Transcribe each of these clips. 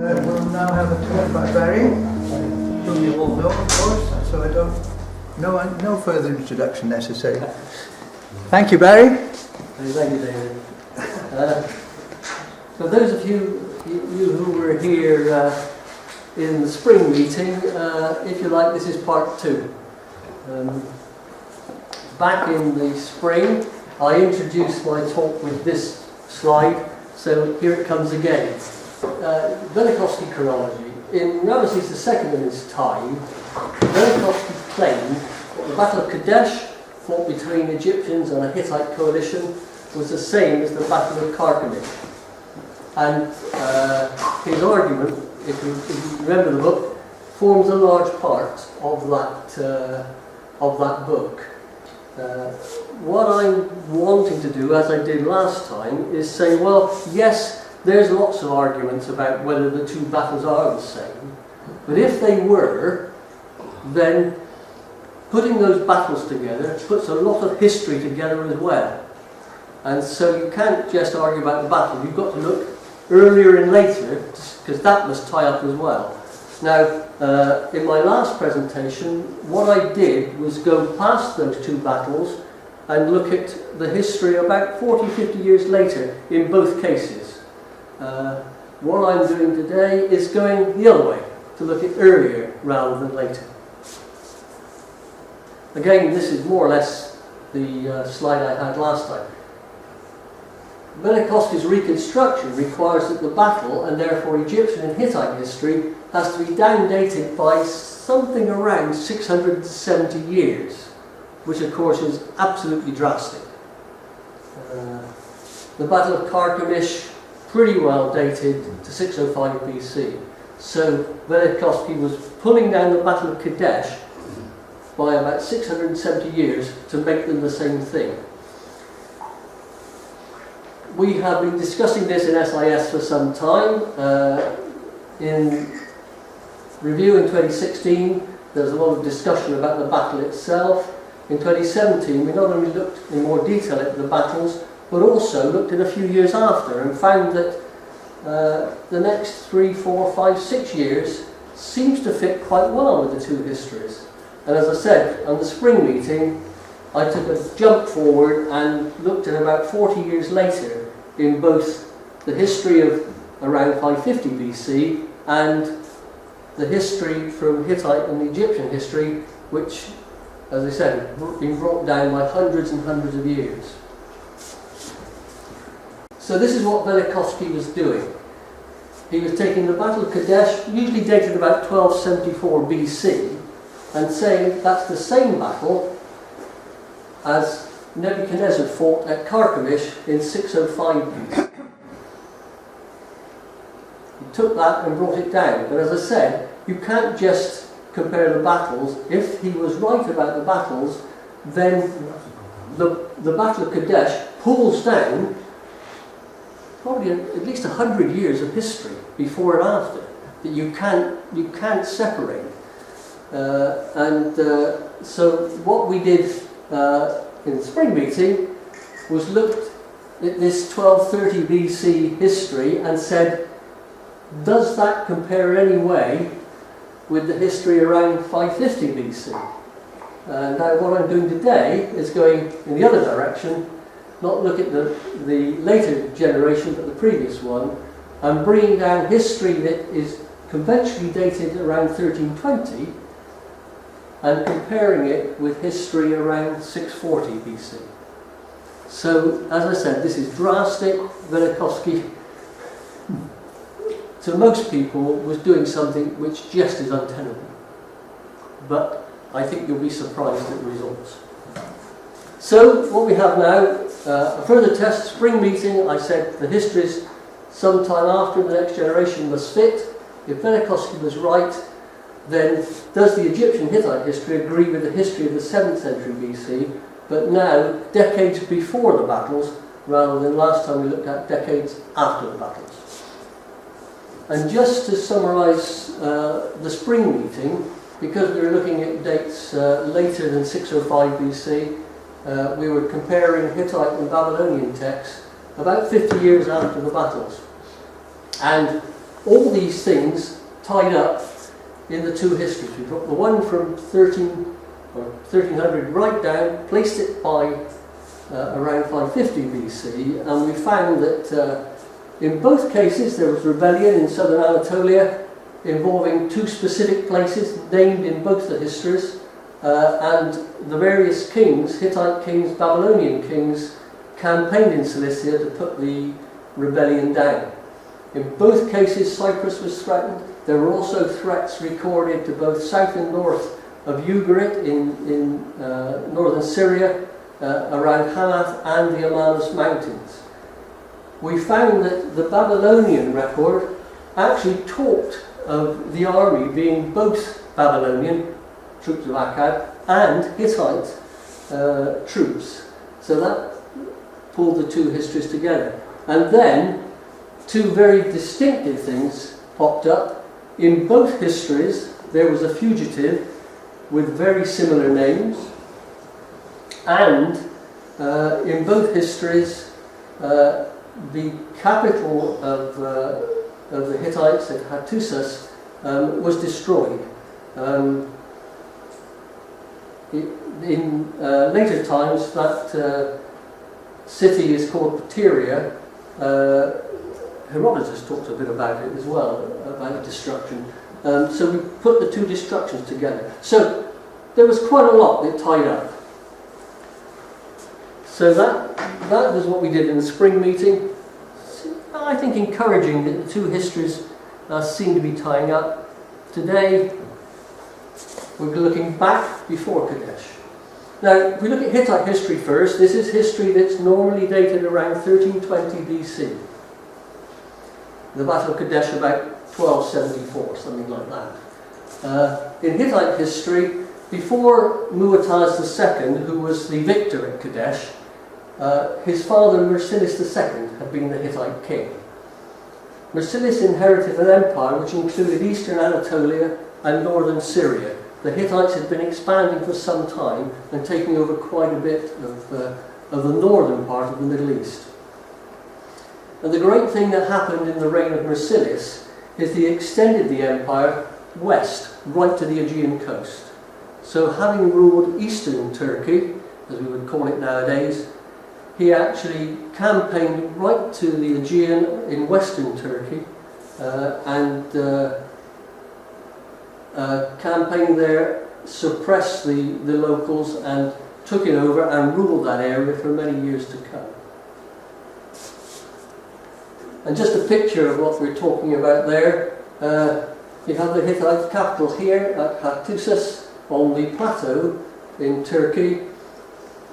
We'll now have a talk by Barry, whom you all know, of course, so I don't. No further introduction necessary. Thank you, Barry. Thank you, David. For those of you who were here in the spring meeting, if you like, this is part 2. Back in the spring, I introduced my talk with this slide, so here it comes again. Velikovsky Chronology. In Ramesses II in his time, Velikovsky claimed that the Battle of Kadesh, fought between Egyptians and a Hittite coalition, was the same as the Battle of Carchemish. And his argument, if you remember the book, forms a large part of that book. What I'm wanting to do, as I did last time, is say, well, yes, there's lots of arguments about whether the two battles are the same, but if they were, then putting those battles together puts a lot of history together as well. And so you can't just argue about the battle, you've got to look earlier and later, because that must tie up as well. Now, in my last presentation, what I did was go past those two battles and look at the history about 40-50 years later in both cases. What I'm doing today is going the other way, to look at earlier rather than later. Again, this is more or less the slide I had last time. Velikovsky's reconstruction requires that the battle, and therefore Egyptian and Hittite history, has to be downdated by something around 670 years, which of course is absolutely drastic. The Battle of Carchemish, pretty well dated to 605 BC. So Velikovsky was pulling down the Battle of Kadesh by about 670 years to make them the same thing. We have been discussing this in SIS for some time. In review in 2016, there was a lot of discussion about the battle itself. In 2017, we not only looked in more detail at the battles, but also looked at a few years after and found that the next 3, 4, 5, 6 years seems to fit quite well with the two histories. And as I said, on the spring meeting, I took a jump forward and looked at about 40 years later in both the history of around 550 BC and the history from Hittite and Egyptian history, which, as I said, had been brought down by hundreds and hundreds of years. So this is what Velikovsky was doing. He was taking the Battle of Kadesh, usually dated about 1274 BC, and saying that's the same battle as Nebuchadnezzar fought at Carchemish in 605 BC. He took that and brought it down. But as I said, you can't just compare the battles. If he was right about the battles, then the Battle of Kadesh pulls down probably at least 100 years of history before and after that you can't separate. So what we did in the spring meeting was looked at this 1230 BC history and said, does that compare in any way with the history around 550 BC? Now what I'm doing today is going in the other direction, not look at the later generation but the previous one, and bringing down history that is conventionally dated around 1320 and comparing it with history around 640 BC. So, as I said, this is drastic. Velikovsky, to most people, was doing something which just is untenable. But I think you'll be surprised at the results. So, what we have now, a further test, spring meeting, I said the histories sometime after the next generation must fit. If Velikovsky was right, then does the Egyptian Hittite history agree with the history of the 7th century BC, but now decades before the battles, rather than last time we looked at decades after the battles? And just to summarise the spring meeting, because we were looking at dates later than 605 BC, we were comparing Hittite and Babylonian texts about 50 years after the battles. And all these things tied up in the two histories. We took the one from 1300 right down, placed it by around 550 BC, and we found that in both cases there was rebellion in southern Anatolia involving two specific places named in both the histories, and the various kings, Hittite kings, Babylonian kings, campaigned in Cilicia to put the rebellion down. In both cases Cyprus was threatened. There were also threats recorded to both south and north of Ugarit in northern Syria, around Hamath and the Amanus Mountains. We found that the Babylonian record actually talked of the army being both Babylonian, troops of Akkad, and Hittite troops. So that pulled the two histories together. And then two very distinctive things popped up. In both histories there was a fugitive with very similar names, and in both histories the capital of the Hittites at Hattusas was destroyed. In later times that city is called Pteria. Herodotus talks a bit about it as well, about destruction. So we put the two destructions together. So there was quite a lot that tied up. So that was what we did in the spring meeting. I think encouraging that the two histories seem to be tying up. Today we're looking back before Kadesh. Now, if we look at Hittite history first, this is history that's normally dated around 1320 BC. The Battle of Kadesh about 1274, something like that. In Hittite history, before Mu'taz II, who was the victor at Kadesh, his father Mercilus II had been the Hittite king. Mercilus inherited an empire which included eastern Anatolia and northern Syria. The Hittites had been expanding for some time and taking over quite a bit of the northern part of the Middle East. And the great thing that happened in the reign of Mercilus is he extended the empire west, right to the Aegean coast. So having ruled eastern Turkey, as we would call it nowadays, he actually campaigned right to the Aegean in western Turkey and campaigned there, suppressed the locals and took it over and ruled that area for many years to come. And just a picture of what we're talking about there. You have the Hittite capital here at Hattusas on the plateau in Turkey.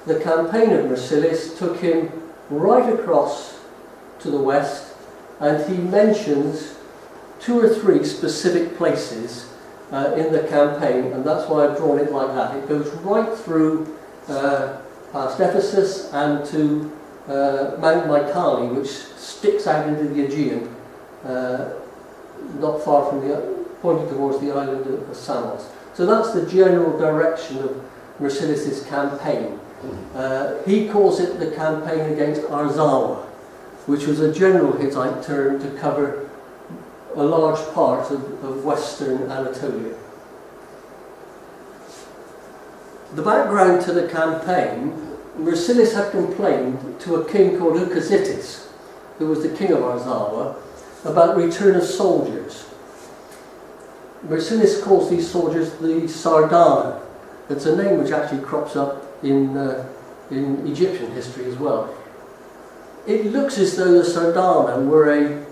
The campaign of Mercilus took him right across to the west, and he mentions 2 or 3 specific places in the campaign, and that's why I've drawn it like that. It goes right through past Ephesus and to Mount Mycale, which sticks out into the Aegean, not far from pointing towards the island of Samos. So that's the general direction of Mercilus' campaign. He calls it the campaign against Arzawa, which was a general Hittite term to cover a large part of western Anatolia. The background to the campaign, Mercilus had complained to a king called Ukazitis, who was the king of Arzawa, about return of soldiers. Mercilus calls these soldiers the Sardana. It's a name which actually crops up in Egyptian history as well. It looks as though the Sardana were a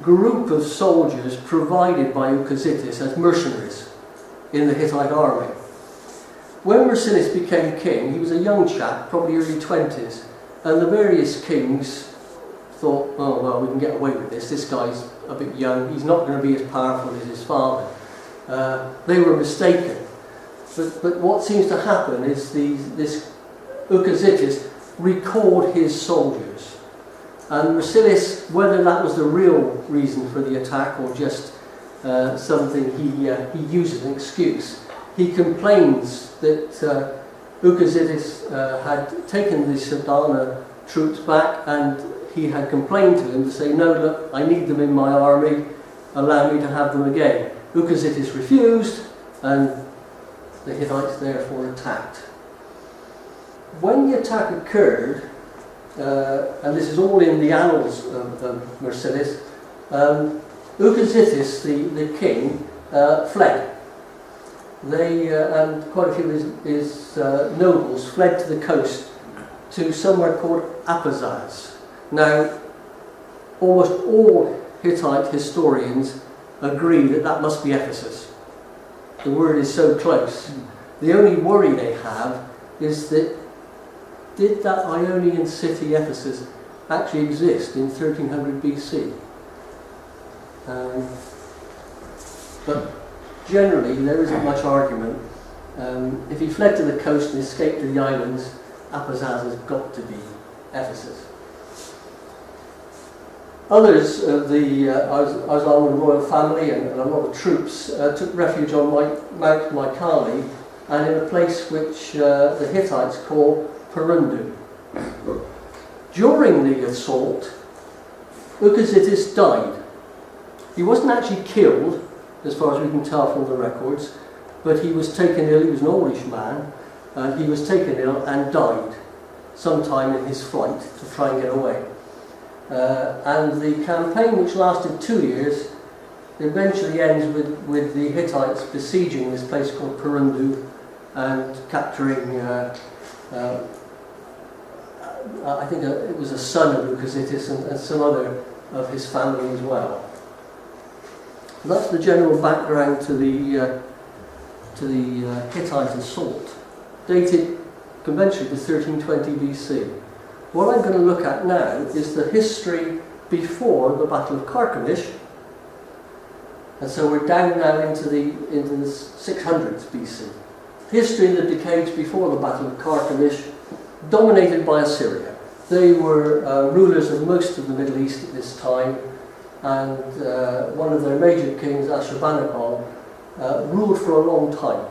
group of soldiers provided by Ukazitis as mercenaries in the Hittite army. When Mercilus became king, he was a young chap, probably early 20s, and the various kings thought, oh well, we can get away with this. This guy's a bit young, he's not going to be as powerful as his father. They were mistaken. But what seems to happen is this Ukazitis recalled his soldiers. And Mercilus, whether that was the real reason for the attack or just something he used as an excuse, he complains that Ukazitis had taken the Sardana troops back and he had complained to him to say, no, look, I need them in my army, allow me to have them again. Ugazitis refused, and the Hittites therefore attacked. When the attack occurred, and this is all in the annals of Mercedes, Ugazitis, the king, fled. And quite a few of his nobles fled to the coast to somewhere called Apazaz. Now, almost all Hittite historians agree that that must be Ephesus. The word is so close. The only worry they have is that did that Ionian city Ephesus actually exist in 1300 BC? But generally there isn't much argument. If he fled to the coast and escaped to the islands, Apazaz has got to be Ephesus. Others of the Aslan royal family and a lot of troops took refuge on Mount Mycale and in a place which the Hittites call Perundu. During the assault, Ugazitis died. He wasn't actually killed, as far as we can tell from the records, but he was taken ill. He was an oldish man. He was taken ill and died sometime in his flight to try and get away. And the campaign, which lasted 2 years, eventually ends with the Hittites besieging this place called Perundu and capturing, I think it was a son of Ugazitis and some other of his family as well. And that's the general background to the Hittite assault, dated conventionally to 1320 BC. What I'm going to look at now is the history before the Battle of Carchemish, and so we're down now into the 600s BC. History in the decades before the Battle of Carchemish, dominated by Assyria. They were rulers of most of the Middle East at this time, and one of their major kings, Ashurbanipal, ruled for a long time.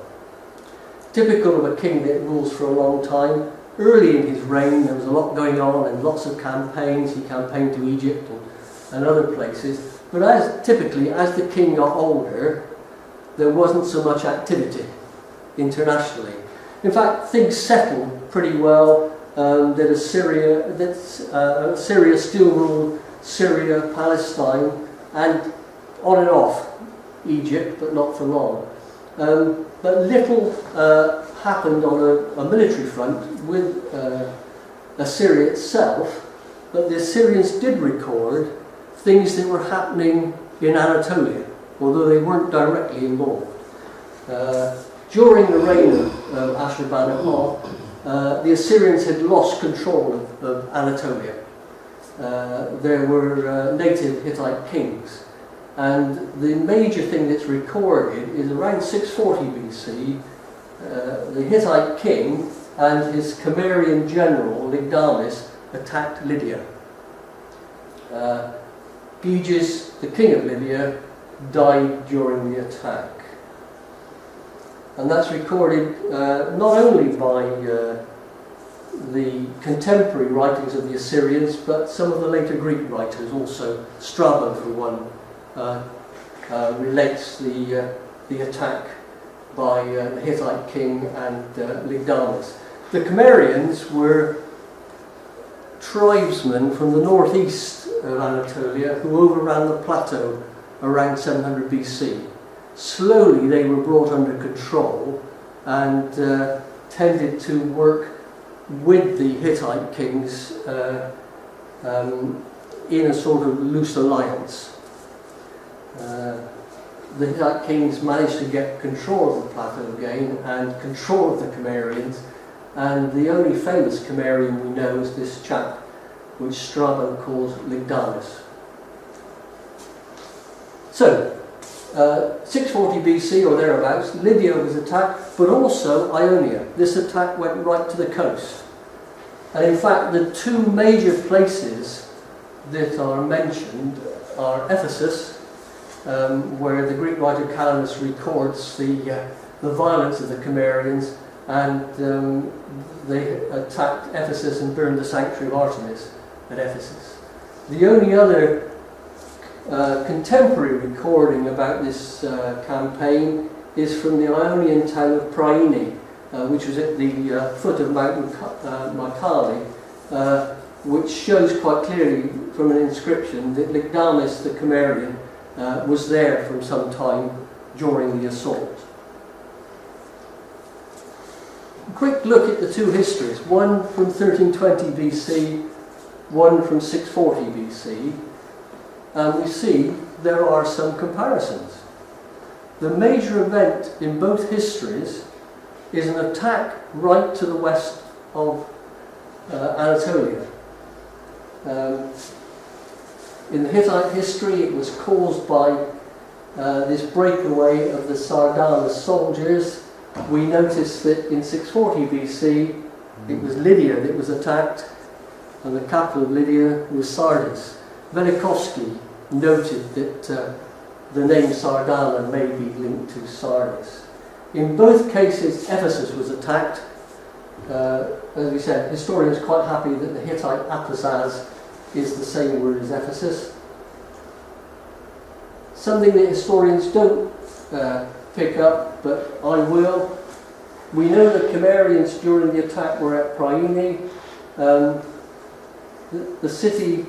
Typical of a king that rules for a long time. Early in his reign there was a lot going on and lots of campaigns. He campaigned to Egypt and other places. But as the king got older, there wasn't so much activity internationally. In fact, things settled pretty well. Assyria still ruled Syria, Palestine, and on and off Egypt, but not for long. But little happened on a military front with Assyria itself, but the Assyrians did record things that were happening in Anatolia, although they weren't directly involved. During the reign of Ashurbanipal, the Assyrians had lost control of Anatolia. There were native Hittite kings, and the major thing that's recorded is around 640 BC, the Hittite king and his Cimmerian general, Ligdamis, attacked Lydia. Gyges, the king of Lydia, died during the attack. And that's recorded not only by the contemporary writings of the Assyrians, but some of the later Greek writers also. Strabo, for one, relates the attack by the Hittite king and Ligdamis. The Cimmerians were tribesmen from the northeast of Anatolia who overran the plateau around 700 BC. Slowly they were brought under control and tended to work with the Hittite kings in a sort of loose alliance. The Hittite kings managed to get control of the plateau again and control of the Cimmerians, and the only famous Cimmerian we know is this chap which Strabo calls Ligdamis. So, 640 BC or thereabouts, Lydia was attacked, but also Ionia. This attack went right to the coast. And in fact, the two major places that are mentioned are Ephesus, where the Greek writer Callinus records the violence of the Cimmerians, and they attacked Ephesus and burned the sanctuary of Artemis at Ephesus. The only other contemporary recording about this campaign is from the Ionian town of Priene, which was at the foot of Mount Mycale, which shows quite clearly from an inscription that Ligdamis the Cimmerian was there from some time during the assault. A quick look at the two histories, one from 1320 BC, one from 640 BC, and we see there are some comparisons. The major event in both histories is an attack right to the west of Anatolia. In the Hittite history, it was caused by this breakaway of the Sardanas soldiers. We notice that in 640 BC, it was Lydia that was attacked, and the capital of Lydia was Sardis. Velikovsky noted that the name Sardana may be linked to Sardis. In both cases, Ephesus was attacked. As we said, historians are quite happy that the Hittite Apasaz is the same word as Ephesus. Something that historians don't pick up, but I will. We know the Cimmerians during the attack were at Priene. The city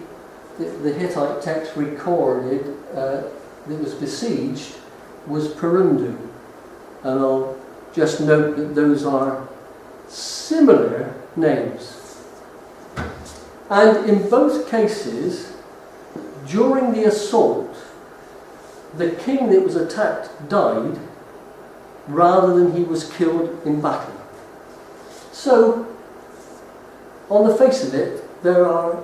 the Hittite text recorded that was besieged was Perundu. And I'll just note that those are similar names. And in both cases, during the assault, the king that was attacked died rather than he was killed in battle. So, on the face of it, there are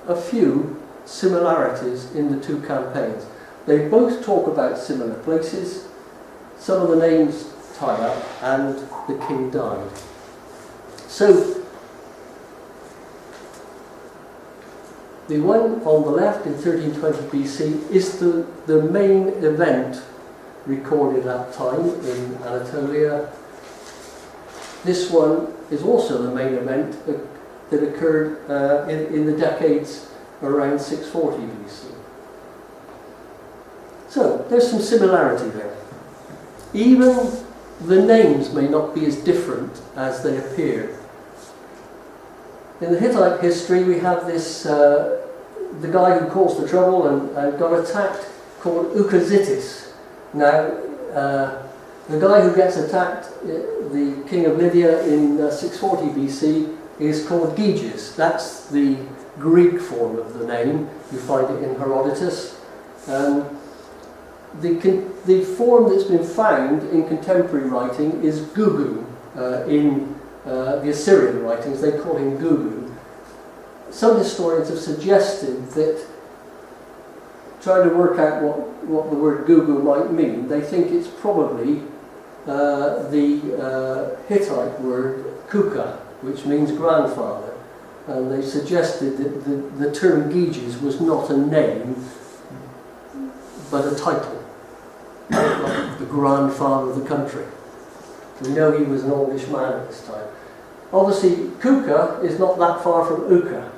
a few similarities in the two campaigns. They both talk about similar places. Some of the names tie up, and the king died. So, the one on the left in 1320 BC is the main event recorded at that time in Anatolia. This one is also the main event that occurred in the decades around 640 BC. So, there's some similarity there. Even the names may not be as different as they appear. In the Hittite history, we have this, the guy who caused the trouble and got attacked, called Ukazitis. Now, the guy who gets attacked, the king of Lydia in 640 BC, is called Gyges. That's the Greek form of the name. You find it in Herodotus. The form that's been found in contemporary writing is Gugu. In the Assyrian writings, they call him Gugu. Some historians have suggested that, trying to work out what the word Gugu might mean, they think it's probably the Hittite word Kuka, which means grandfather. And they suggested that the term Gyges was not a name, but a title. Like the grandfather of the country. We know he was an oldish man at this time. Obviously, Kuka is not that far from Uka.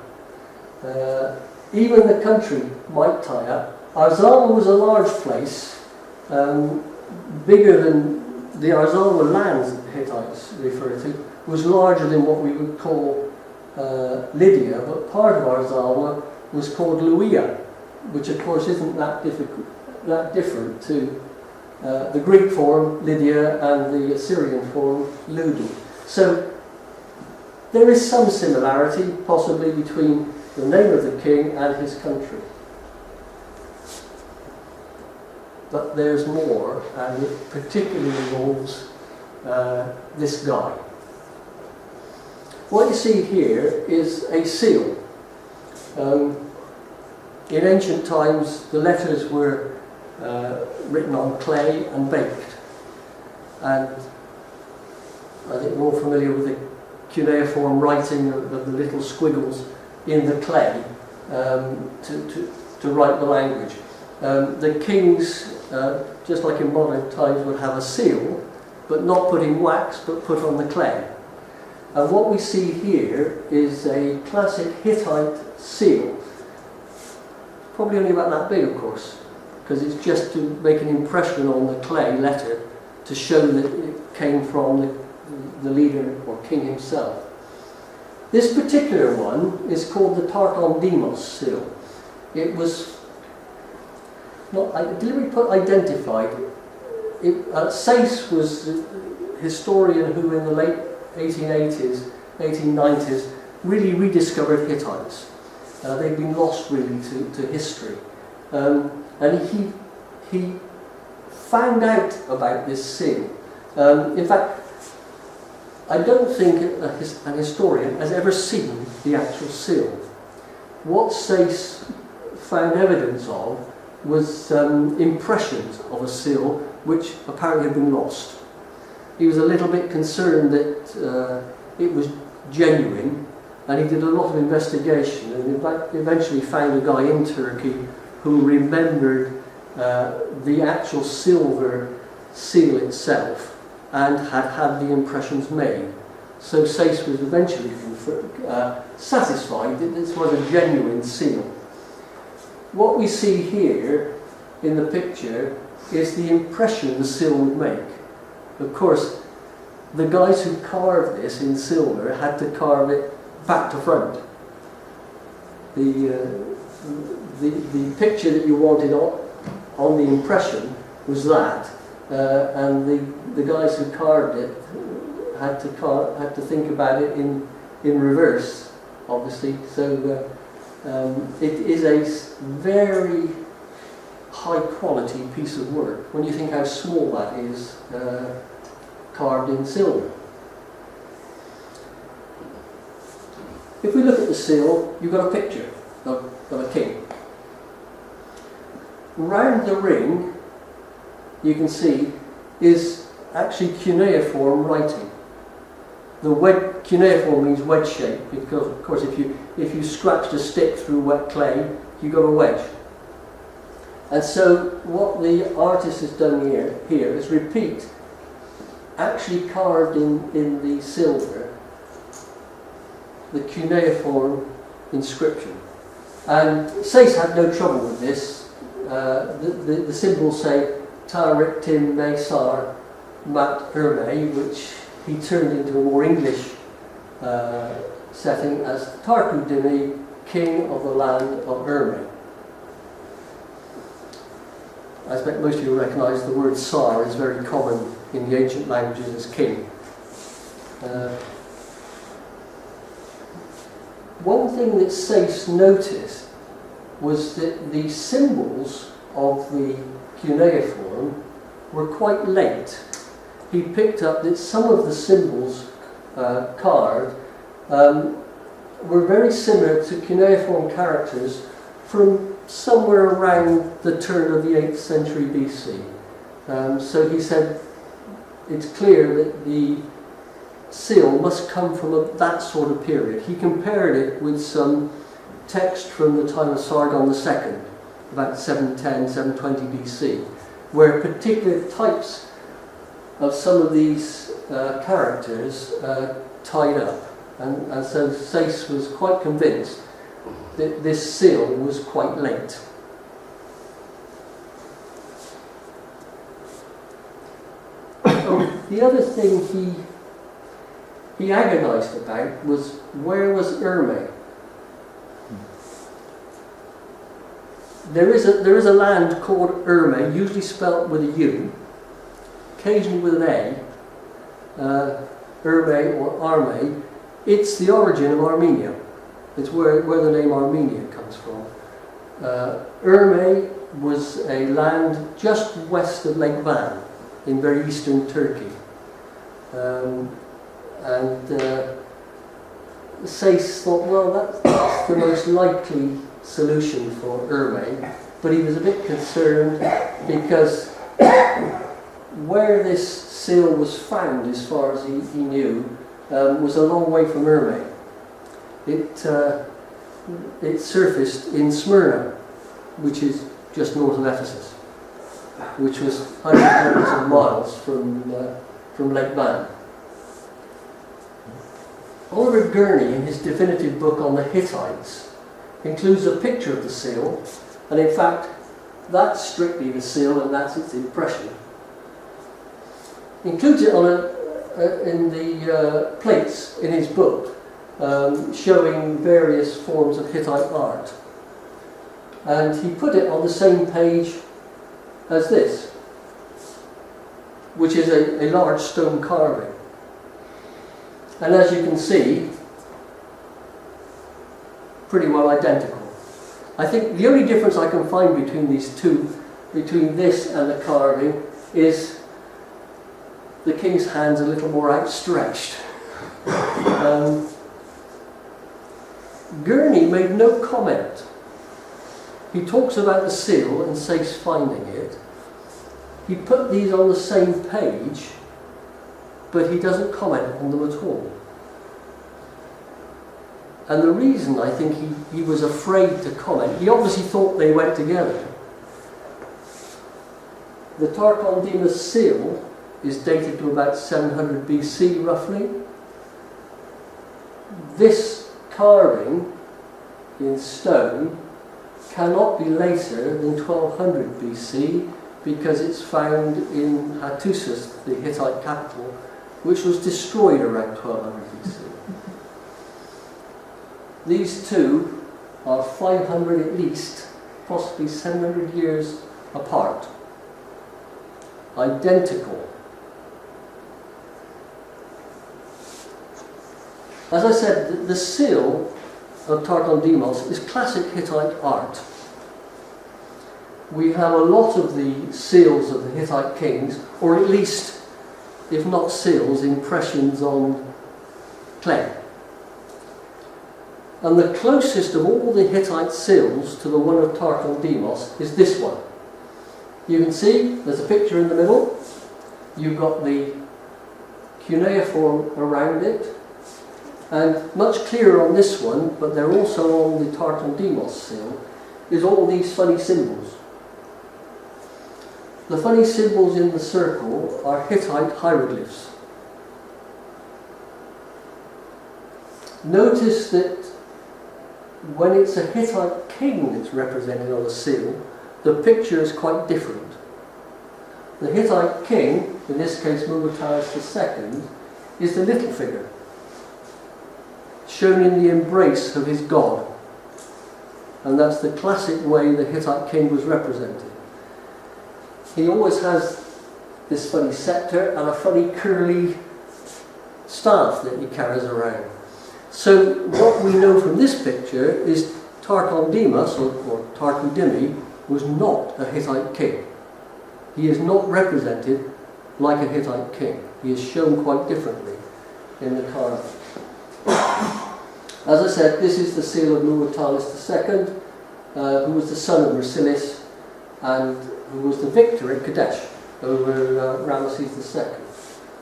Even the country might tie up. Arzal was a large place, bigger than the Arzal lands that the Hittites refer to, was larger than what we would call Lydia, but part of Arzal was called Luia, which of course isn't that different to the Greek form, Lydia, and the Assyrian form, Ludi. So there is some similarity, possibly, between the name of the king and his country. But there's more, and it particularly involves this guy. What you see here is a seal. In ancient times, the letters were written on clay and baked. And I think we're all familiar with the cuneiform writing of the little squiggles in the clay to write the language. The kings, just like in modern times, would have a seal, but not put in wax, but put on the clay. And what we see here is a classic Hittite seal. probably only about that big, of course, because it's just to make an impression on the clay letter to show that it came from the leader or king himself. This particular one is called the Tartan Demos seal. It was not deliberately put identified. Sayce was a historian who in the late 1880s, 1890s really rediscovered Hittites. They'd been lost really to history. And he found out about this seal. In fact, I don't think an historian has ever seen the actual seal. What Sayce found evidence of was impressions of a seal which apparently had been lost. He was a little bit concerned that it was genuine, and he did a lot of investigation, and eventually found a guy in Turkey who remembered the actual silver seal itself and had the impressions made. So Sayce was eventually satisfied that this was a genuine seal. What we see here in the picture is the impression the seal would make. Of course, the guys who carved this in silver had to carve it back to front. The picture that you wanted on the impression was that, and the guys who carved it had to think about it in reverse, obviously. So it is a very high quality piece of work when you think how small that is, carved in silver. If we look at the seal, you've got a picture of a king. Round the ring, you can see, is actually cuneiform writing. The cuneiform means wedge shape, because of course if you scratched a stick through wet clay, you got a wedge. And so what the artist has done here is repeat, actually carved in the silver, the cuneiform inscription. And Sayce had no trouble with this. The symbols say Tarik Tim Mesar Mat Herme, which he turned into a more English setting as Tarku Dimi, king of the land of Herme. I expect most of you recognise the word Sar is very common in the ancient languages as king. One thing that Sayce noticed was that the symbols of the cuneiform were quite late. He picked up that some of the symbols carved were very similar to cuneiform characters from somewhere around the turn of the 8th century BC. So he said it's clear that the seal must come from that sort of period. He compared it with some text from the time of Sargon II, about 710, 720 BC, where particular types of some of these characters tied up. And so Sayce was quite convinced that this seal was quite late. The other thing he agonised about was, where was Herme? There is a land called Herme, usually spelt with a U, occasionally with an A, Herme or Arme. It's the origin of Armenia. It's where the name Armenia comes from. Herme was a land just west of Lake Van in very eastern Turkey. Sayce thought, well, that's the most likely solution for Herme, but he was a bit concerned because where this seal was found, as far as he knew, was a long way from Herme. It surfaced in Smyrna, which is just north of Ephesus, which was hundreds of miles from Lake Van. Oliver Gurney, in his definitive book on the Hittites, includes a picture of the seal And in fact, that's strictly the seal and that's its impression. He includes it on in the plates in his book, showing various forms of Hittite art. And he put it on the same page as this, which is a large stone carving. And as you can see, pretty well identical. I think the only difference I can find between these two, between this and the carving, is the king's hand's a little more outstretched. Gurney made no comment. He talks about the seal and says finding it. He put these on the same page, but he doesn't comment on them at all. And the reason, I think, he was afraid to comment, he obviously thought they went together. The Tarkon Demas seal is dated to about 700 BC, roughly. This carving in stone cannot be later than 1200 BC because it's found in Hattusis, the Hittite capital, which was destroyed around 1200 BC. These two are 500 at least, possibly 700 years apart. Identical. As I said, the seal of Tarkon Demas is classic Hittite art. We have a lot of the seals of the Hittite kings, or at least, if not seals, impressions on clay. And the closest of all the Hittite seals to the one of Tarkon Demas is this one. You can see there's a picture in the middle. You've got the cuneiform around it. And much clearer on this one, but they're also on the Tarkon Demas seal, is all these funny symbols. The funny symbols in the circle are Hittite hieroglyphs. Notice that when it's a Hittite king that's represented on the seal, the picture is quite different. The Hittite king, in this case Muwatallis II, is the little figure, shown in the embrace of his god. And that's the classic way the Hittite king was represented. He always has this funny scepter and a funny curly staff that he carries around. So what we know from this picture is Tarkon Demas, or Tarku-Dimi, was not a Hittite king. He is not represented like a Hittite king. He is shown quite differently in the carving. As I said, this is the seal of Muwatallis II, who was the son of Mercillis and who was the victor at Kadesh over Ramesses II.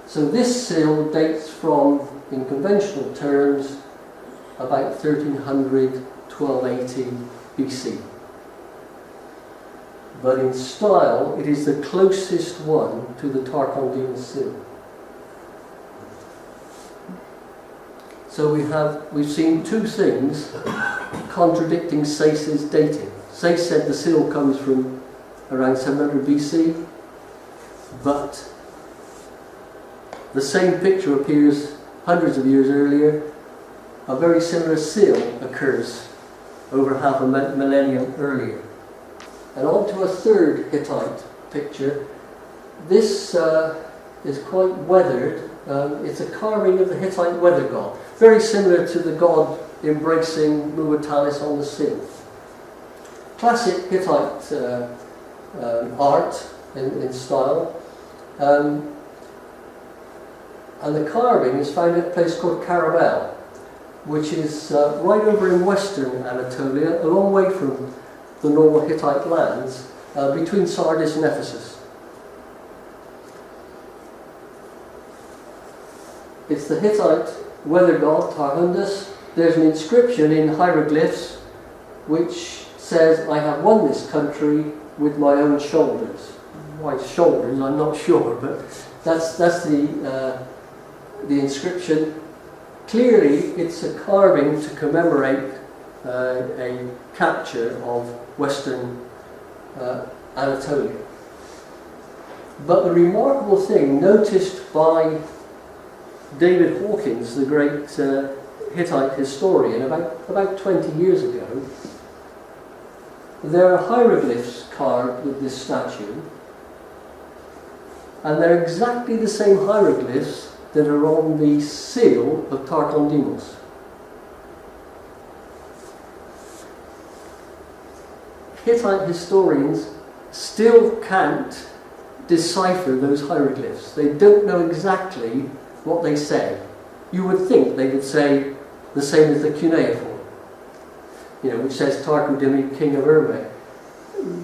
So this seal dates from, in conventional terms, about 1300, 1280 BC. But in style, it is the closest one to the Tarkon Demas seal. So we've seen two things contradicting Sayce's dating. Sayce said the seal comes from around 700 BC, but the same picture appears hundreds of years earlier. A very similar seal occurs over half a millennium earlier. And on to a third Hittite picture. This is quite weathered. It's a carving of the Hittite weather god, very similar to the god embracing Muwatallis on the seal. Classic Hittite art in style. And the carving is found at a place called Karabel, which is right over in western Anatolia, a long way from the normal Hittite lands, between Sardis and Ephesus. It's the Hittite weather god Tarhundas. There's an inscription in hieroglyphs which says, "I have won this country with my own shoulders." Why shoulders, I'm not sure, but that's the inscription. Clearly, it's a carving to commemorate a capture of western Anatolia. But the remarkable thing noticed by David Hawkins, the great Hittite historian, about 20 years ago, there are hieroglyphs carved with this statue, and they're exactly the same hieroglyphs that are on the seal of Tarkondimos. Hittite historians still can't decipher those hieroglyphs. They don't know exactly what they say. You would think they would say the same as the cuneiform, which says Tarku-Dimi, king of Urme.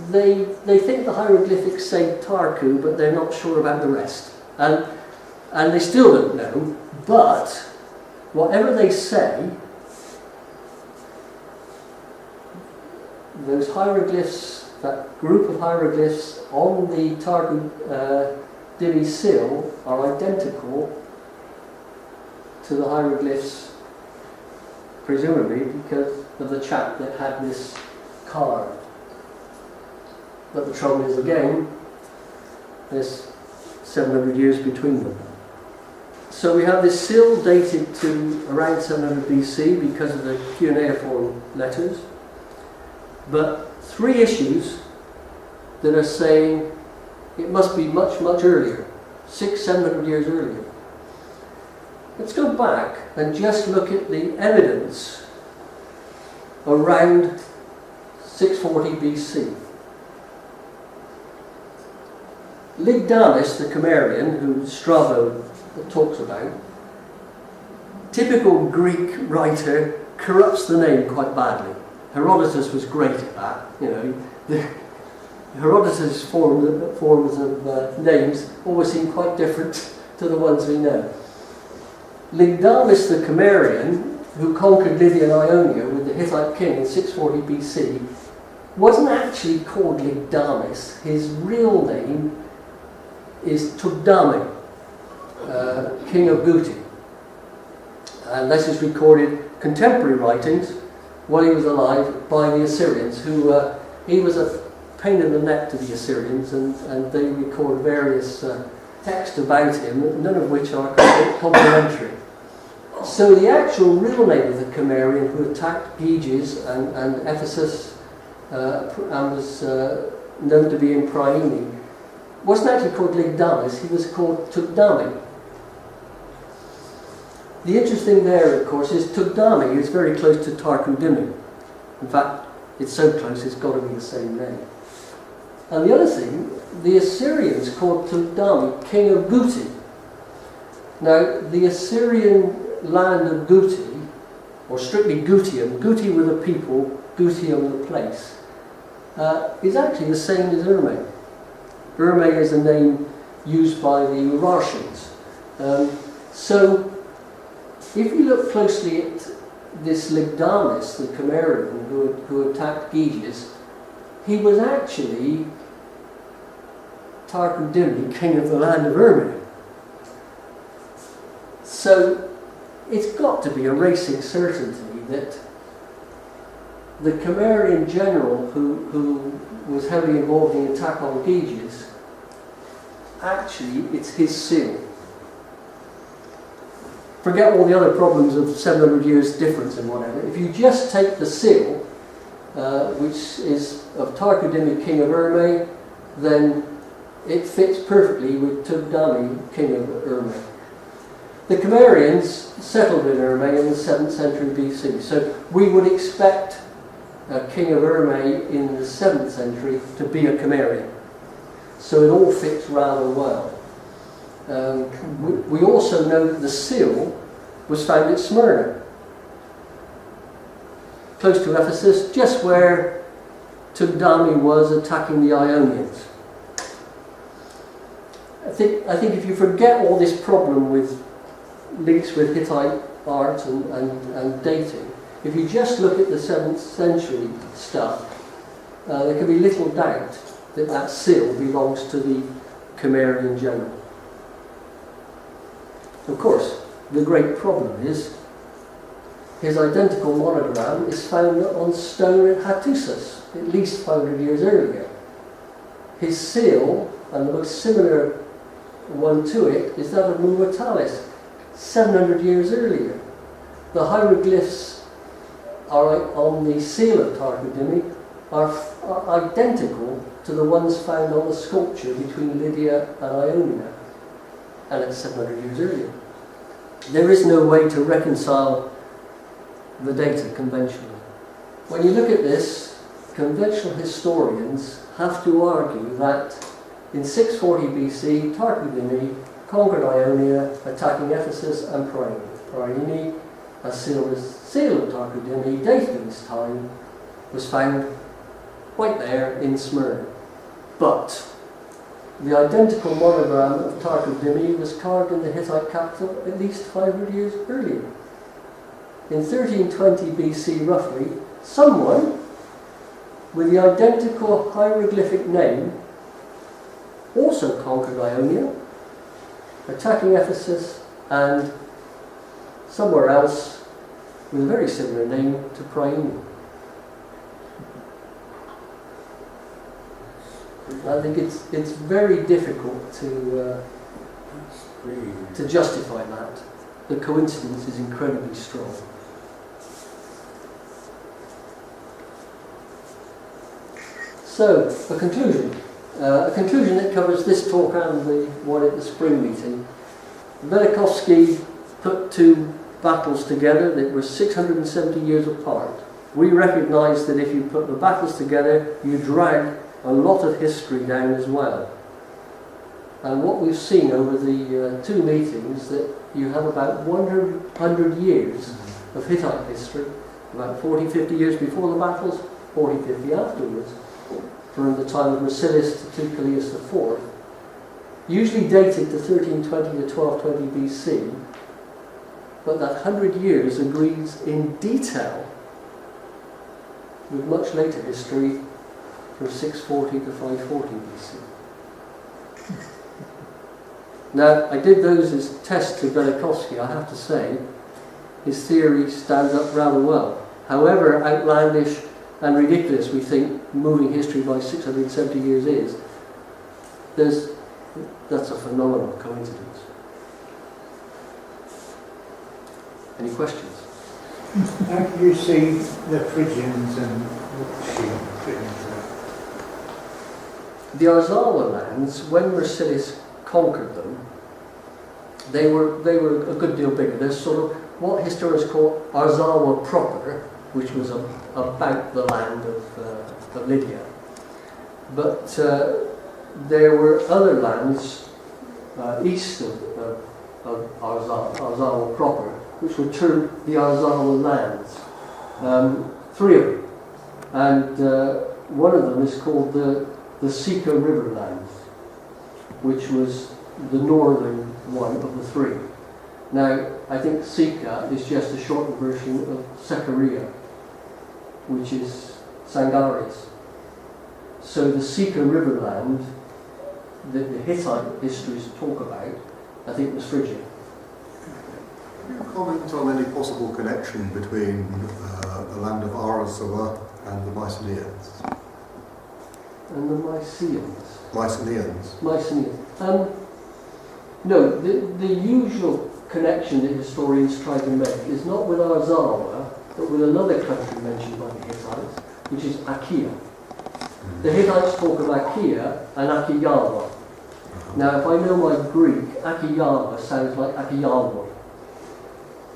They think the hieroglyphics say Tarku, but they're not sure about the rest. And they still don't know, but whatever they say, those hieroglyphs, that group of hieroglyphs on the Tarku-Dimi seal are identical to the hieroglyphs, presumably because of the chap that had this carved. But the trouble is, again, there's 700 years between them. So we have this seal dated to around 700 BC because of the cuneiform letters, but 3 issues that are saying it must be much, much earlier, 600-700 years earlier. Let's go back and just look at the evidence around 640 BC. Ligdamis, the Cimmerian, who Strabo talks about, typical Greek writer, corrupts the name quite badly. Herodotus was great at that. Herodotus' forms of names always seem quite different to the ones we know. Ligdamis, the Cimmerian, who conquered Lydia and Ionia with the Hittite king in 640 BC, wasn't actually called Ligdamis. His real name is Tugdami, king of Guti. And this is recorded contemporary writings while he was alive by the Assyrians, who he was a pain in the neck to the Assyrians, and they record various texts about him, none of which are complimentary. So the actual real name of the Cimmerian who attacked Gyges and Ephesus and was known to be in Priene wasn't actually called Ligdamis, he was called Tugdami. The interesting there, of course, is Tugdami is very close to Tarku-Dimi. In fact, it's so close it's got to be the same name. And the other thing, the Assyrians called Tugdami king of Guti. Now, the Assyrian land of Guti, or strictly Gutium, Guti were the people, Gutium the place, is actually the same as Urme. Urme is a name used by the Urartians. So, if you look closely at this Ligdamis, the Cimmerian who attacked Gyges, he was actually Tarku-Dimi, king of the land of Urme. So, it's got to be a racing certainty that the Cimmerian general who was heavily involved in the attack on Gyges, actually it's his seal. Forget all the other problems of 700 years difference and whatever. If you just take the seal, which is of Tarku-Dimi, king of Urme, then it fits perfectly with Tugdami, king of Urme. The Cimmerians settled in Urme in the 7th century BC, so we would expect a king of Urme in the 7th century to be a Cimmerian. So it all fits rather well. We also know that the seal was found at Smyrna, close to Ephesus, just where Tugdami was attacking the Ionians. I think if you forget all this problem with links with Hittite art and dating, if you just look at the 7th century stuff, there can be little doubt that that seal belongs to the Cimmerian general. Of course, the great problem is his identical monogram is found on stone at Hattusis, at least 500 years earlier. His seal, and the most similar one to it, is that of Muwatallis, 700 years earlier. The hieroglyphs on the seal of Tarkudimi are identical to the ones found on the sculpture between Lydia and Ionia, and it's 700 years earlier. There is no way to reconcile the data conventionally. When you look at this, conventional historians have to argue that in 640 BC, Tarkudimi conquered Ionia, attacking Ephesus and Priene. Priene, as seal of Tarkudimi, dated in this time, was found right there in Smyrna. But the identical monogram of Tarkudimi was carved in the Hittite capital at least 500 years earlier. In 1320 BC, roughly, someone with the identical hieroglyphic name also conquered Ionia, attacking Ephesus, and somewhere else with a very similar name to Priene. I think it's very difficult to justify that. The coincidence is incredibly strong. So, a conclusion that covers this talk and the one at the spring meeting. Velikovsky put two battles together that were 670 years apart. We recognise that if you put the battles together, you drag a lot of history down as well. And what we've seen over the two meetings, that you have about 100 years of Hittite history, about 40-50 years before the battles, 40-50 afterwards, from the time of Marcellus to Callias IV, usually dated to 1320 to 1220 BC, but that 100 years agrees in detail with much later history from 640 to 540 BC. Now, I did those as tests to Velikovsky. I have to say, his theory stands up rather well. However outlandish and ridiculous we think moving history by 670 years is, that's a phenomenal coincidence. Any questions? How do you see the Phrygians and Phrygians? The Arzawa lands, when Marcellus conquered them, they were a good deal bigger. There's sort of what historians call Arzawa proper, which was about the land of Lydia. But there were other lands east of Arzawa proper, which were termed the Arzawa lands. Three of them. And one of them is called the Sika River lands, which was the northern one of the three. Now, I think Sika is just a shortened version of Sekaria, which is Sangaris. So the Sika River land that the Hittite histories talk about, I think was Phrygia. Can you comment on any possible connection between the land of Arzawa and the Mycenaeans? And the Mycenaeans. Mycenaeans. No, the usual connection that historians try to make is not with Arzawa, but with another country mentioned by the Hittites, which is Achaia. The Hittites talk of Achaia and Achaeawa. Now, if I know my Greek, Achaeawa sounds like Achaeawa,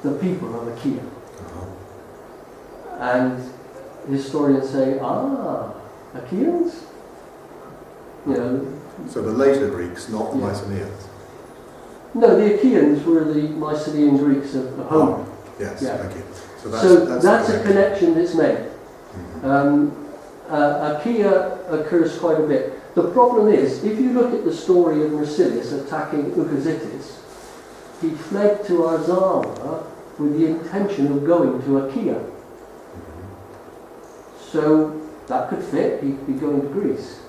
the people of Achaia. And historians say, Achaeans? You know, so the later Greeks, not the Mycenaeans? No, the Achaeans were the Mycenaean Greeks of Homer. Yes, yeah. thank you. So that's a connection that's made. Achaia occurs quite a bit. The problem is, if you look at the story of Marcellus attacking Ugazitis, he fled to Arzawa with the intention of going to Achaia. So that could fit, he'd be going to Greece.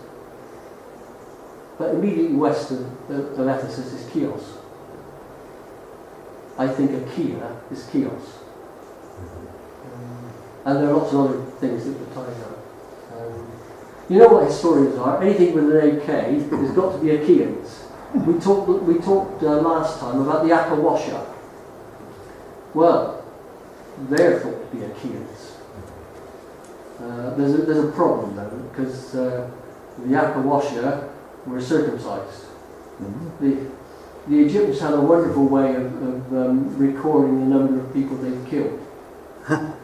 But immediately west of Ephesus is Chios. I think Achaia is Chios. And there are lots of other things that were tied up. You know what historians are? Anything with an AK has got to be Achaeans. We talked last time about the Akawasha. Well, they're thought to be Achaeans. There's a problem though, because the Akawasha were circumcised. The Egyptians had a wonderful way of recording the number of people they'd killed.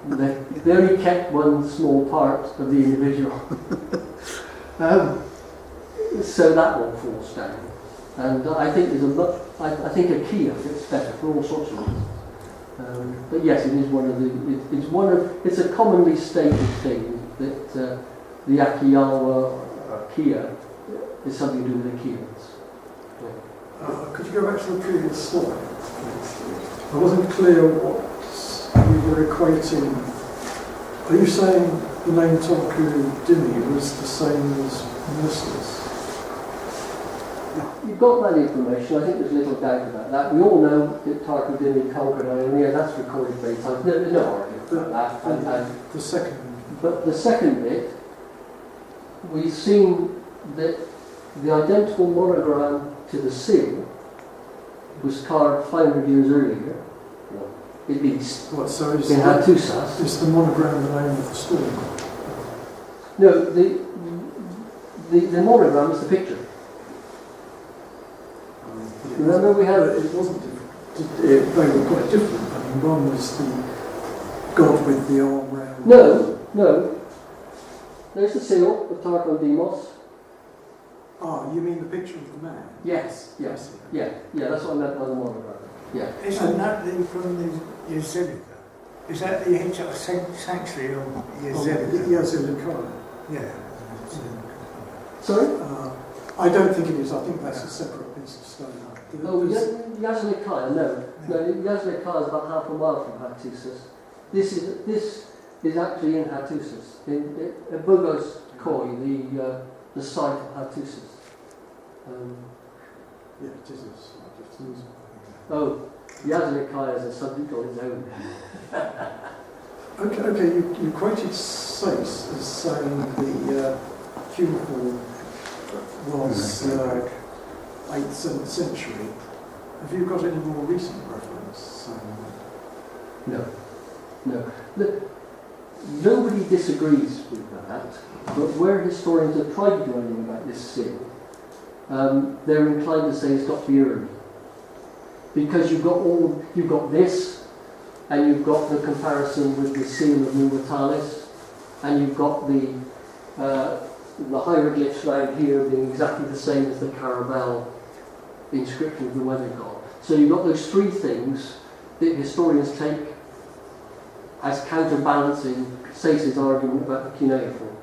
They only kept one small part of the individual. So that one falls down. And I think I think Achaia fits better for all sorts of reasons. But yes, it is it's a commonly stated thing that the Akiyawa or Achaia is something to do with Achaeans. Could you go back to the previous slide, please? I wasn't clear what you were equating. Are you saying the name Toku Dimi was the same as Merciless? You've got that information. I think there's little doubt about that. We all know that Toku Dimi conquered Ionia. That's recorded very times. There's no argument about that. The second. But the second bit, we've seen that the identical monogram to the seal was carved 500 years earlier, at least, What, so is in Hattusas. is the monogram the name of the storm? No, the monogram is the picture. Remember we had... It wasn't different. They were quite different. I mean, one was the god with the arm round. No. There's the seal of Tarkon Demos. Ah, you mean the picture of the man? Yes. Yeah, that's what I meant by the monogram. Yeah. Isn't that from the Yazidi? Is that the Hittite sanctuary of Yazidi? Yazidi. Yeah. Sorry? I don't think it is. I think that's a separate piece of stone. Yazlikai, no. Yazlikai is about half a mile from Hattusas. This is actually in Hattusas, in Bugos Koi, the site of Hattusas. Yeah, it is. Yazlikai is a subject on its own. Okay. You quoted Sace as saying the cuneiform was 8th, 7th century. Have you got any more recent reference saying that? No. Nobody disagrees with that, but where historians have tried to do anything about this seal, they're inclined to say it's got to be early. Because you've got this, and you've got the comparison with the seal of Numatalis, and you've got the hieroglyphs around here being exactly the same as the Caravelle inscription of the weather god. So you've got those three things that historians take as counterbalancing Sace's argument about the cuneiform.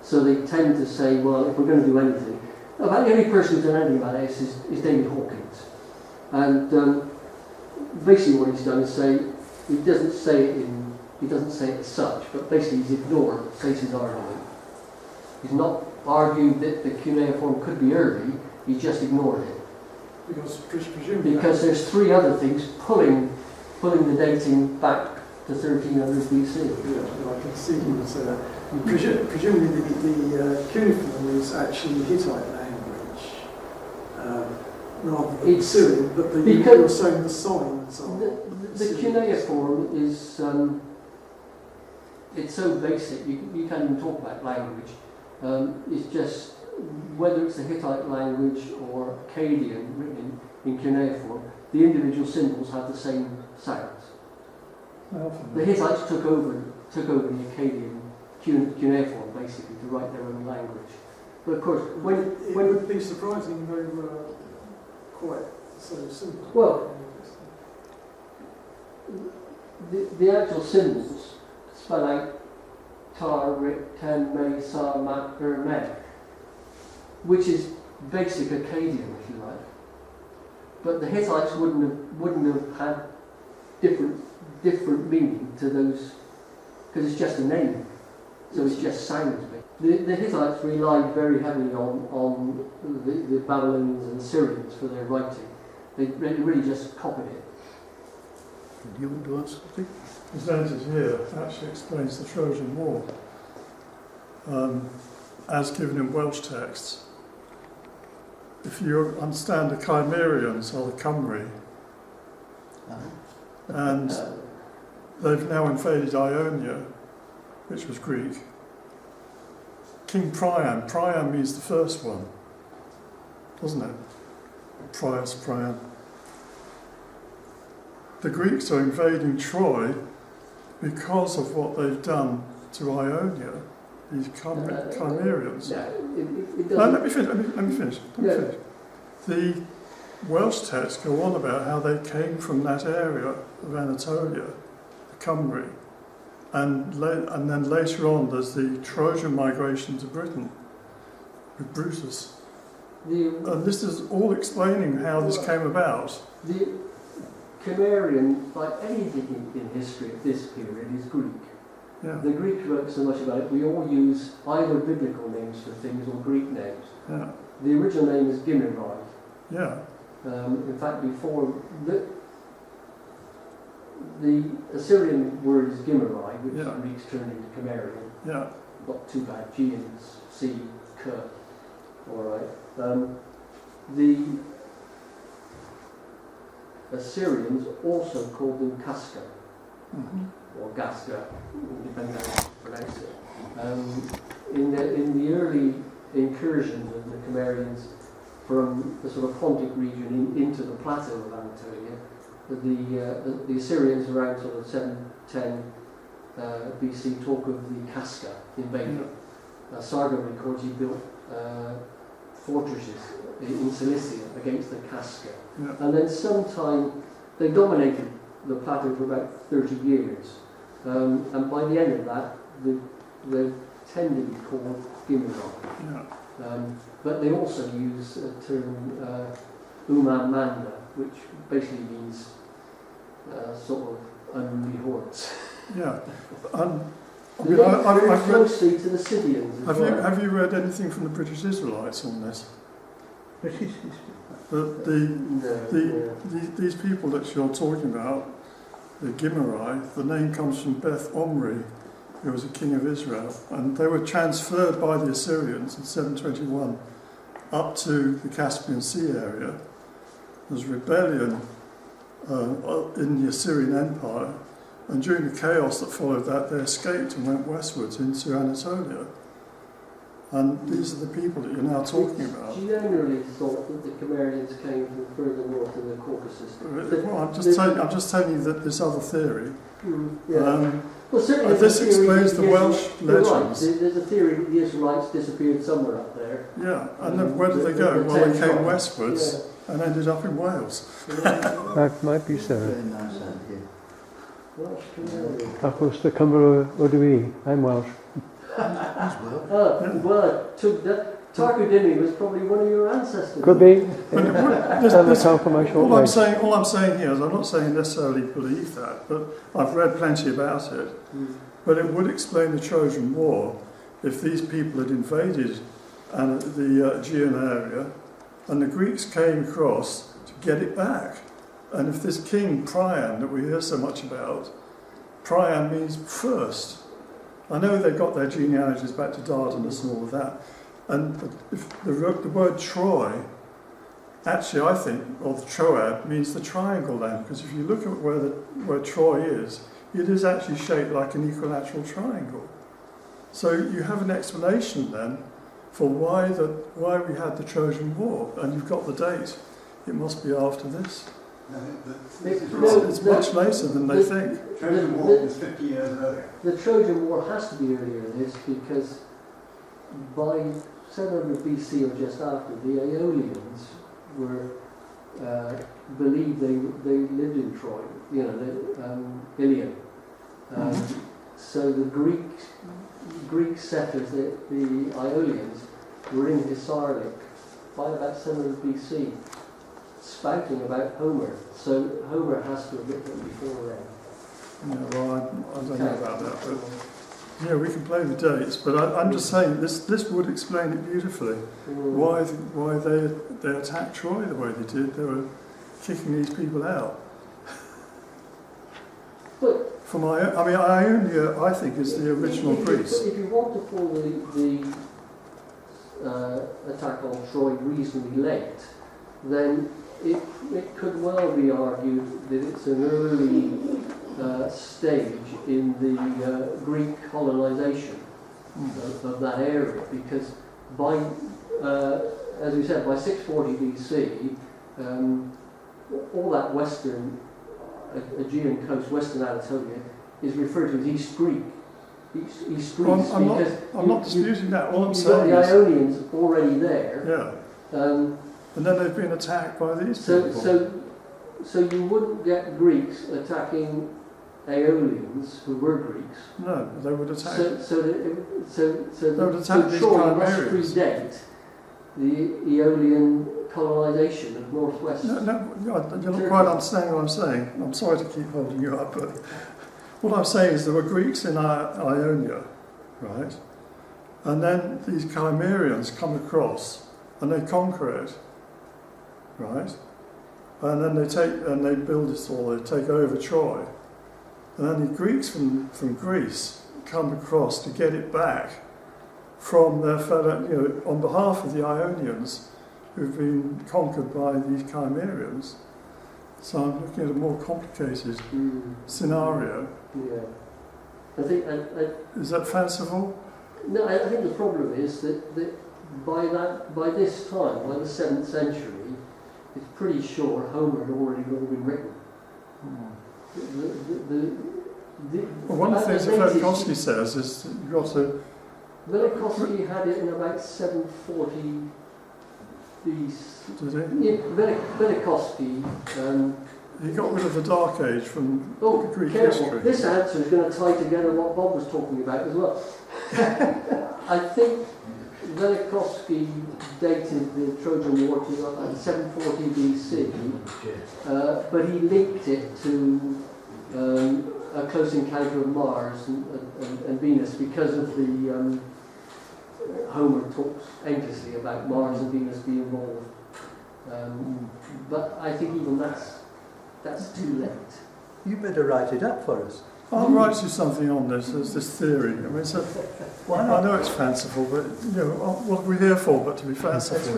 So they tend to say, well, if we're going to do anything, about the only person who's done anything about this is David Hawkins. And basically what he's done is say, he doesn't say it as such, but basically he's ignored Sace's argument. He's not argued that the cuneiform could be early, he just ignored it. Because there's three other things pulling the dating back to 1300 BC. Yeah, well, I can see you would say that. Presumably the cuneiform is actually Hittite language, rather than Syrian, but you're saying the signs are... The cuneiform is, it's so basic, you can't even talk about language. It's just, whether it's the Hittite language or Akkadian written in cuneiform, the individual symbols have the same sounds. The Hittites took over the Akkadian cuneiform basically to write their own language. But of course, when it would be surprising they were quite so simple. Well, the actual symbols spell out Tar, Rik, Ten, Me, Sa, Mat, Me, which is basic Akkadian, if you like. But the Hittites wouldn't have had different meaning to those, because it's just a name, so it's just sounds. The Hittites relied very heavily on the Babylonians and Syrians for their writing. They really just copied it. Do you want to answer, Steve? Presented here actually explains the Trojan War as given in Welsh texts. If you understand, the Cimmerians are the Cymry, and they've now invaded Ionia, which was Greek. King Priam means the first one, doesn't it? Priam. The Greeks are invading Troy because of what they've done to Ionia, these Cimmerians. Let me finish. The Welsh texts go on about how they came from that area of Anatolia, the Cymry, and then later on there's the Trojan migration to Britain with Brutus. And this is all explaining how this came about. The Cimmerian, like anything in history at this period, is Greek. Yeah. The Greeks wrote so much about it, we all use either biblical names for things or Greek names. Yeah. The original name is Gimmerai. Yeah. In fact, before the Assyrian word is Gimmerai, which Yeah. the Greeks turned into Cimmerian. Yeah. Not too bad. G and C, K. All right. The Assyrians also called them Casca, or Gasca, depending on how you pronounce it. In the early incursions of the Cimmerians from the sort of Pontic region into the plateau of Anatolia, the Assyrians around sort of 710 BC talk of the Casca invasion. Sargon records he built fortresses in Cilicia against the Casca. Yeah. And then sometime they dominated the plateau for about 30 years. And by the end of that, they tend to be called Gimmerai. Yeah. But they also use a term Umamanda, which basically means sort of unruly hordes. Yeah. They link very I've read, closely to the Scythians as well. have you read anything from the British Israelites on this? British. These people that you're talking about, the Gimmerai, the name comes from Beth Omri, who was a king of Israel, and they were transferred by the Assyrians in 721 up to the Caspian Sea area. There was rebellion in the Assyrian Empire, and during the chaos that followed that, they escaped and went westwards into Anatolia. And these are the people that you're now talking about. Generally thought that the Cimmerians came from further north in the Caucasus. Well, I'm just telling you that this other theory. Well, certainly This there's a theory explains that the Welsh you're right, legends. there's a theory that the Israelites disappeared somewhere up there. Yeah, and then where did they go? Well, they came westwards and ended up in Wales. That might be so. Very nice idea. Welsh Cimmerian. Achos the Cymru Odwi. I'm Welsh. Well, Tarkudini was probably one of your ancestors. Could be. But it would, Have a count for my short all I'm legs. saying here is I'm not saying necessarily believe that, but I've read plenty about it. But it would explain the Trojan War if these people had invaded the Aegean area and the Greeks came across to get it back. And if this king Priam that we hear so much about, Priam means first. I know they got their genealogies back to Dardanus and all of that. And if the word Troy, actually I think, or the Troad, means the triangle land, because if you look at where Troy is, it is actually shaped like an equilateral triangle. So you have an explanation then for why we had the Trojan War, and you've got the date. It must be after this. It's much later than they think. Trojan War was 50 years earlier. The Trojan War has to be earlier than this because by 700 BC or just after, the Aeolians were believed they lived in Troy, Ilion. So the Greek settlers, the Aeolians, were in Hisarlik by about 700 BC, spouting about Homer. So Homer has to have written before then. Yeah, well, I don't know about that, but yeah, we can play the dates. But I'm just saying this would explain it beautifully. Why they attacked Troy the way they did. They were kicking these people out. But From Ionia, I think, is the original Greece. If you want to call the attack on Troy reasonably late, then it could well be argued that it's an early stage in the Greek colonisation of that area, because by, as we said, by 640 BC, all that western Aegean coast, western Anatolia, is referred to as East Greek. East Greece, I'm not disputing that. All I'm saying you've got is, the Ionians already there. yeah. And then they've been attacked by these people. So you wouldn't get Greeks attacking Aeolians who were Greeks. No, they would attack. So They would attack these Troy must Chimerians. predate the Aeolian colonisation of northwest. No, you're not quite understanding what I'm saying. I'm sorry to keep holding you up, but what I'm saying is there were Greeks in Ionia, right? And then these Chimerians come across and they conquer it, right? And then they build it all, they take over Troy. And then the Greeks from Greece come across to get it back from their fellow, on behalf of the Ionians who've been conquered by these Chimerians. So I'm looking at a more complicated scenario. Yeah. I think. Is that fanciful? No, I think the problem is that by this time, by the 7th century, it's pretty sure Homer had already all been written. Well, one of the things that Velikovsky says is that you've got to... Velikovsky had it in about 740 BC. Did he? Yeah, Velikovsky. He got rid of the Dark Age from Greek careful. history. This answer is going to tie together what Bob was talking about as well. I think Velikovsky dated the Trojan War to about 740 BC, but he linked it to a close encounter of Mars and Venus because of the Homer talks endlessly about Mars and Venus being involved. But I think even that's too late. You better write it up for us. I'll write you something on this. There's this theory. I mean, Why not? I know it's fanciful, but what are we here for but to be fanciful?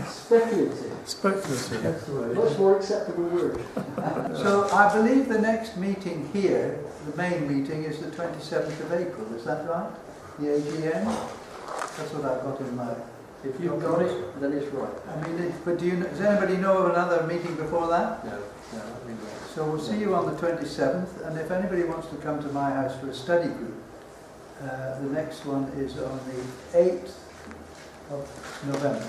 Speculative. Speculative. That's the word. Much more acceptable word. So I believe the next meeting here, the main meeting, is the 27th of April. Is that right? The AGM? That's what I've got in mind. If you've got it, then it's right. I mean, but does anybody know of another meeting before that? No, I think that's... So we'll see you on the 27th, and if anybody wants to come to my house for a study group, the next one is on the 8th of November.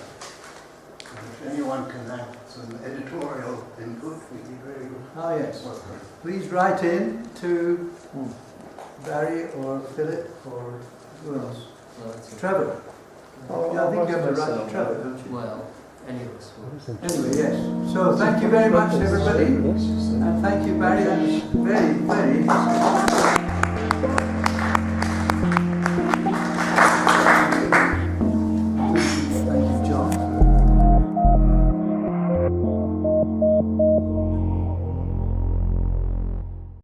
If anyone can have some editorial input, we'd be very good. Ah, yes. Please write in to Barry or Philip or who else? Trevor. I think you have to write to Trevor, don't you? Well, any of us will. Anyway, yes. So thank you very much, everybody. And thank you, Barry. That was very, very interesting.